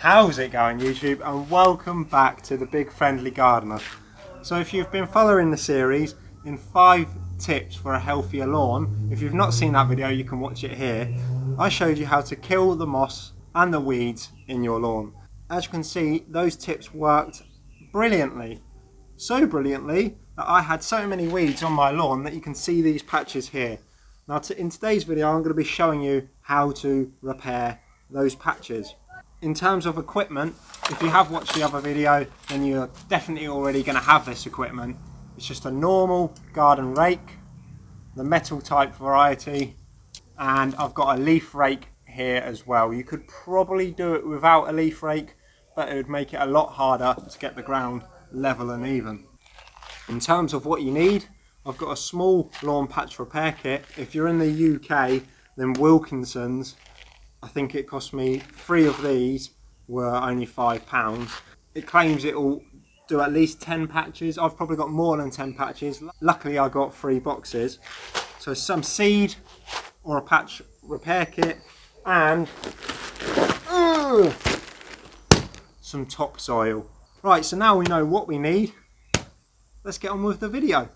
How's it going, YouTube? And welcome back to the Big Friendly Gardener. So if you've been following the series in 5 tips for a healthier lawn, if you've not seen that video you can watch it here. I showed you how to kill the moss and the weeds in your lawn. As you can see, those tips worked brilliantly. So brilliantly that I had so many weeds on my lawn that you can see these patches here. Now in today's video I'm going to be showing you how to repair those patches. In terms of equipment, if you have watched the other video, then you're definitely already going to have this equipment. It's just a normal garden rake, the metal type variety, and I've got a leaf rake here as well. You could probably do it without a leaf rake, but it would make it a lot harder to get the ground level and even. In terms of what you need, I've got a small lawn patch repair kit. If you're in the UK, then Wilkinson's, I think it cost me 3 of these were only £5. It claims it will do at least 10 patches. I've probably got more than 10 patches. Luckily I got 3 boxes. So some seed or a patch repair kit and some topsoil. Right, so now we know what we need. Let's get on with the video.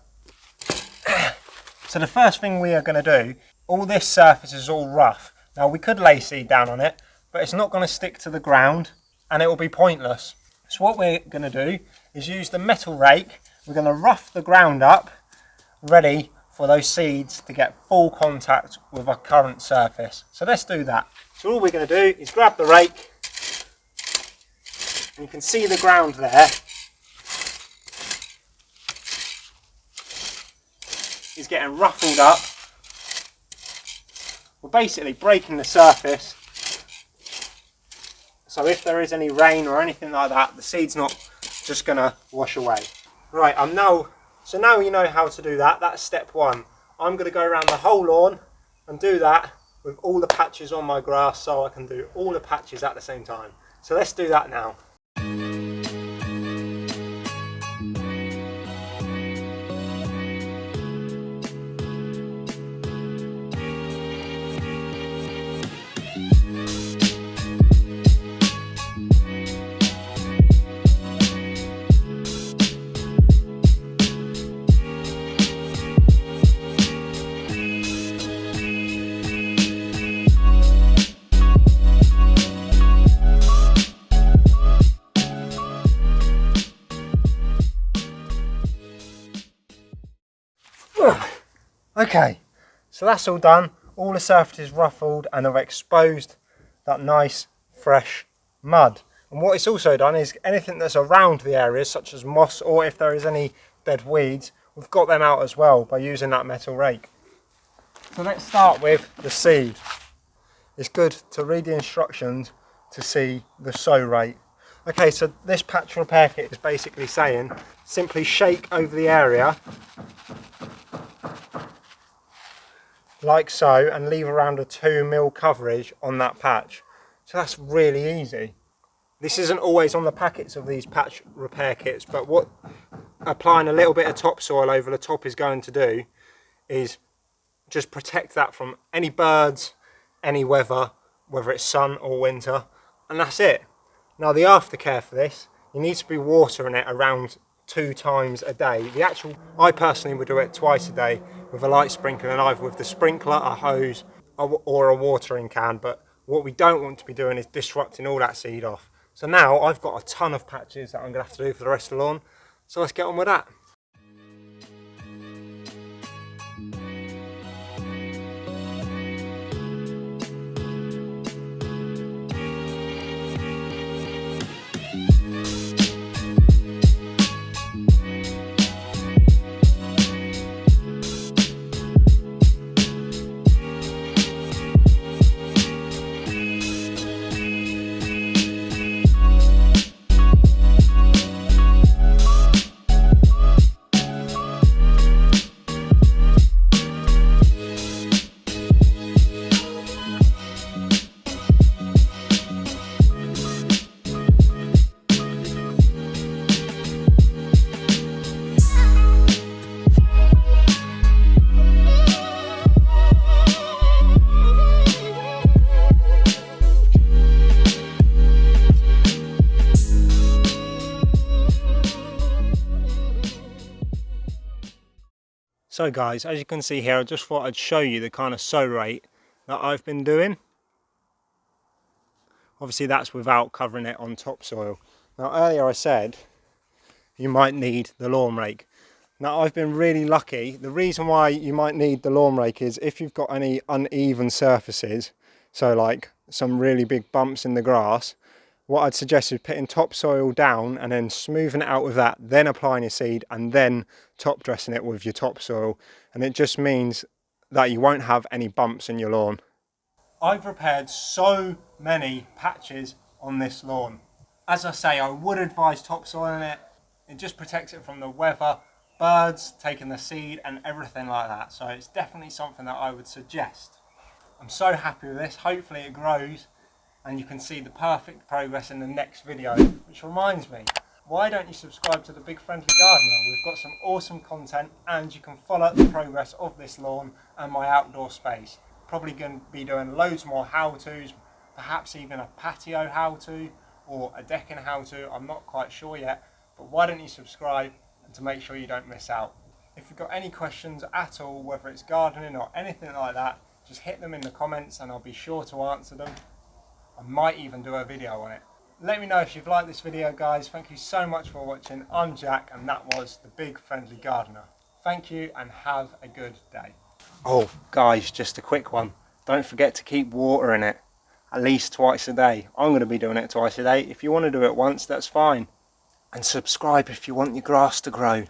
So the first thing we are going to do, all this surface is all rough. Now we could lay seed down on it, but it's not going to stick to the ground and it will be pointless. So what we're going to do is use the metal rake. We're going to rough the ground up, ready for those seeds to get full contact with our current surface. So let's do that. So all we're going to do is grab the rake, and you can see the ground there is getting ruffled up. We're basically breaking the surface, so if there is any rain or anything like that, the seed's not just going to wash away. Right, so now you know how to do that. That's step 1. I'm going to go around the whole lawn and do that with all the patches on my grass, so I can do all the patches at the same time. So let's do that now. Okay, so that's all done. All the surface is ruffled and I've exposed that nice fresh mud. And what it's also done is anything that's around the areas, such as moss, or if there is any dead weeds, we've got them out as well by using that metal rake. So let's start with the seed. It's good to read the instructions to see the sow rate. Okay, so this patch repair kit is basically saying simply shake over the area like so and leave around a 2 mil coverage on that patch. So that's really easy. This isn't always on the packets of these patch repair kits, but what applying a little bit of topsoil over the top is going to do is just protect that from any birds, any weather, whether it's sun or winter, and that's it. Now the aftercare for this, you need to be watering it around 2 times a day. I personally would do it twice a day with a light sprinkler, and either with the sprinkler, a hose or a watering can, but what we don't want to be doing is disrupting all that seed off. So now I've got a ton of patches that I'm going to have to do for the rest of the lawn, so let's get on with that. So guys, as you can see here, I just thought I'd show you the kind of sow rate that I've been doing. Obviously that's without covering it on topsoil. Now earlier I said you might need the lawn rake. Now I've been really lucky. The reason why you might need the lawn rake is if you've got any uneven surfaces, so like some really big bumps in the grass, what I'd suggest is putting topsoil down and then smoothing it out with that, then applying your seed and then top dressing it with your topsoil. And it just means that you won't have any bumps in your lawn. I've repaired so many patches on this lawn. As I say, I would advise topsoil in it. It just protects it from the weather, birds taking the seed and everything like that. So it's definitely something that I would suggest. I'm so happy with this. Hopefully it grows and you can see the perfect progress in the next video. Which reminds me, why don't you subscribe to the Big Friendly Gardener? We've got some awesome content and you can follow the progress of this lawn and my outdoor space. Probably going to be doing loads more how-tos, perhaps even a patio how-to or a decking how-to. I'm not quite sure yet, but why don't you subscribe and to make sure you don't miss out. If you've got any questions at all, whether it's gardening or anything like that, just hit them in the comments and I'll be sure to answer them. I might even do a video on it. Let me know if you've liked this video, guys. Thank you so much for watching. I'm Jack and that was the Big Friendly Gardener. Thank you and have a good day. Oh guys, just a quick one. Don't forget to keep watering it at least twice a day. I'm going to be doing it twice a day. If you want to do it once, that's fine. And subscribe if you want your grass to grow.